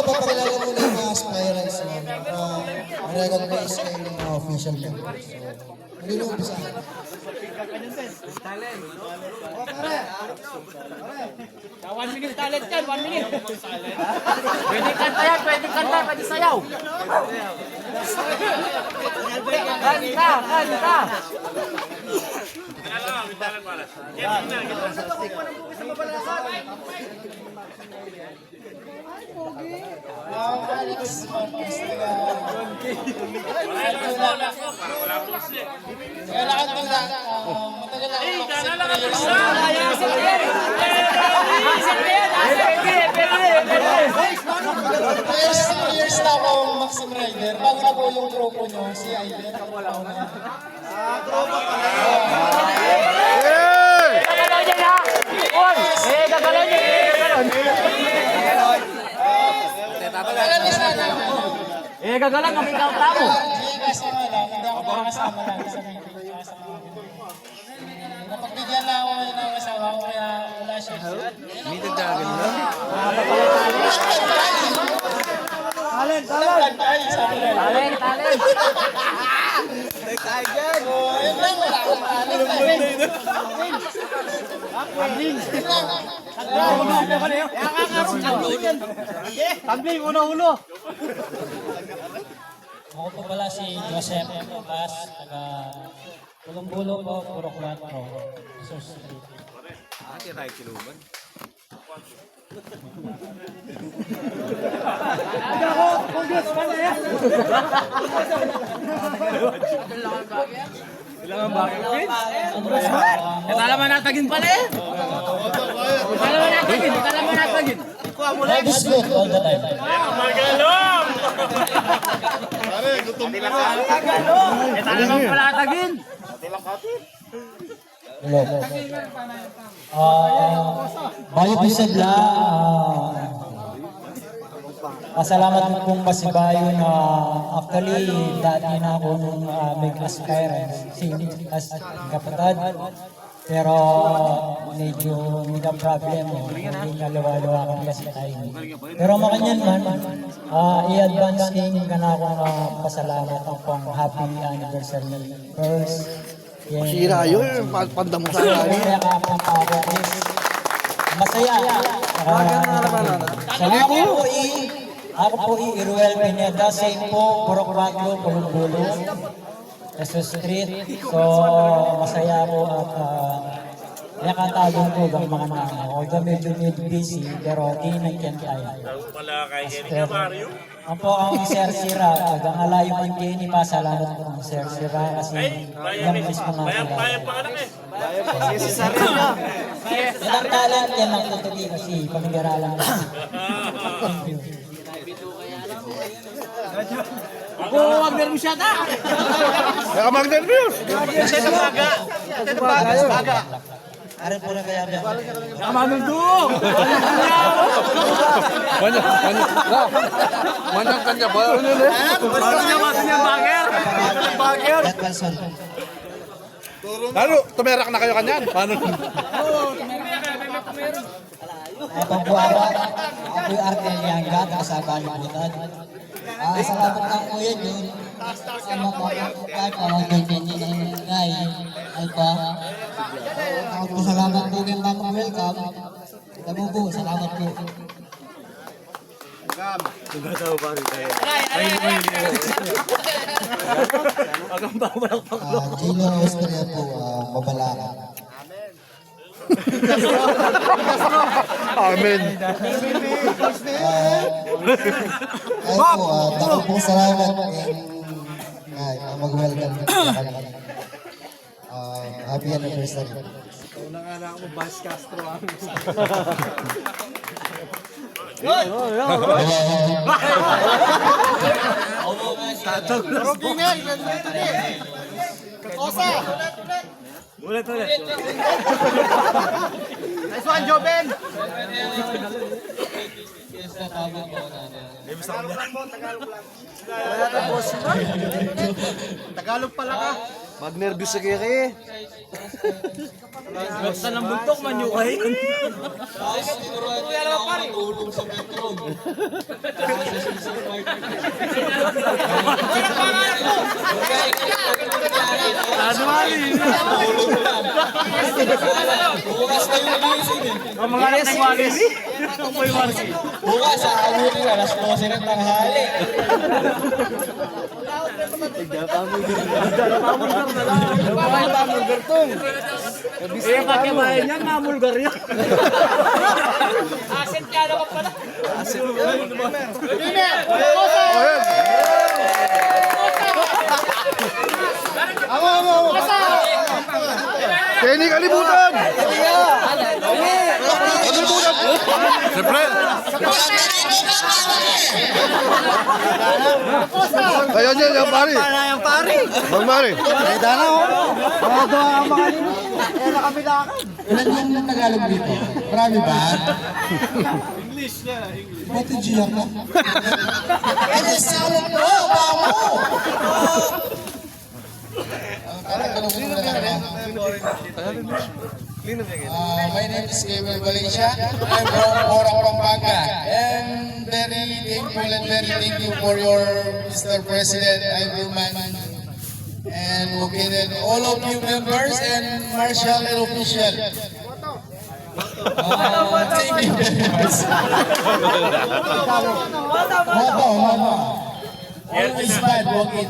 papakilala muna yung mga aspirants na recognize kayo ng mga official members. So, hindi nung umpisa. Talent. O, pare. 1 minute talent yan, 1 minute. Pwede kanta yan, pwede kanta, pwede sayaw. Kanta, kanta. Years na akong Maxim Rider. Bago na po yung grupo nyo, si Aider. Tropa pala. Gagalaw niya na. Gagalaw niya. Gagalaw kami ikaw tamo. Hindi kasama lang. Hindi ako makakasama lang. Napagbigyan lang ako ngayon ng kasama ko kaya wala siya. May dagdagan na. Talent. Yun lang, wala akong talent. Tambling, uno. Ako po pala si Joseph Lucas, taga Bulong-Bulong po, Puro 4, Sos Street. Ate tayo kiluban. Ilangan bakit? Ito naman natagin pala eh. Ito naman natagin. Life is good all the time. Magalong! Ito naman pala natagin. Hello. Bayo Pisadla, pasalamat mo pong Pasibayo na actually dati na akong big aspirant as kapatid. Pero medyo may problem hindi nga luwa-luwa kasi tayo. Pero makanyan man, i-advance din ka na akong pasalamat ang pang happy anniversary. First, Masira yun, pandam mo sa akin. Masaya. Ako po Iruel Pineda, same po, Purok Radio, Bulong-Bulong, Sos Street. So, masaya po at nakatagong po ang mga nana. Although medyo busy, pero di nagkyan tayo. Wala kay Erika Mario. Ang po ang Sir Sira, hanggang alayo man kayo ni Pa, salamat po ang Sir Sira kasi yung mismo nga sila. Bayan pa anak eh. Ilang talent yan ang tutuloy kasi pamigaralan na. Thank you. Ako, Wagner mo siya ta. Kaya mag-nervyos. Baga. Aral po na kaya ba? Kamanong do. Manang kanya ba? Bagger. That person. Lalo, tumerak na kayo kanyan. Paano? Ako po yung Arkel Yanga, kasama yung butad. Salamat lang po yun yun. Ano po, kahit parang ganyan yun ng ay pa. Ako po salamat po kay Mama Welcome. Tamo po, salamat po. Tumatawa pa rin tayo. Gino Austria po, Babalaka. Amen. Ay po, dako po salamat mag-welcome. Happy anniversary. Unang anak mo, Bas Castro ang Ulit. Nice one, Joben. Tagalog pala ka. Mag-nervous sa kaya. Basta ng buntok, manyukay. Bukas na yung gising eh. Ang mga anak ng walis. Ang may marsi. Bukas, aawin alas 12 ng tanghali. Eh, kakibayan niya, mamulgar yan. Asset ka naman pala. Kenny, kalibutan! Kalibutan! Siyempre! Ayan yan, yung pari. Bang pari. Ilan yung Tagalog dito? Marami ba? English na, English. Ba't yung GR ka? Ano sa ulo mo? Bamo! My name is Gabriel Valencia. I'm from Borang, Pampanga. And very thankful and very thank you for your Mr. President, Iverman, and located all of you members and marshal and official. Thank you very much. Mama. Always bad walking.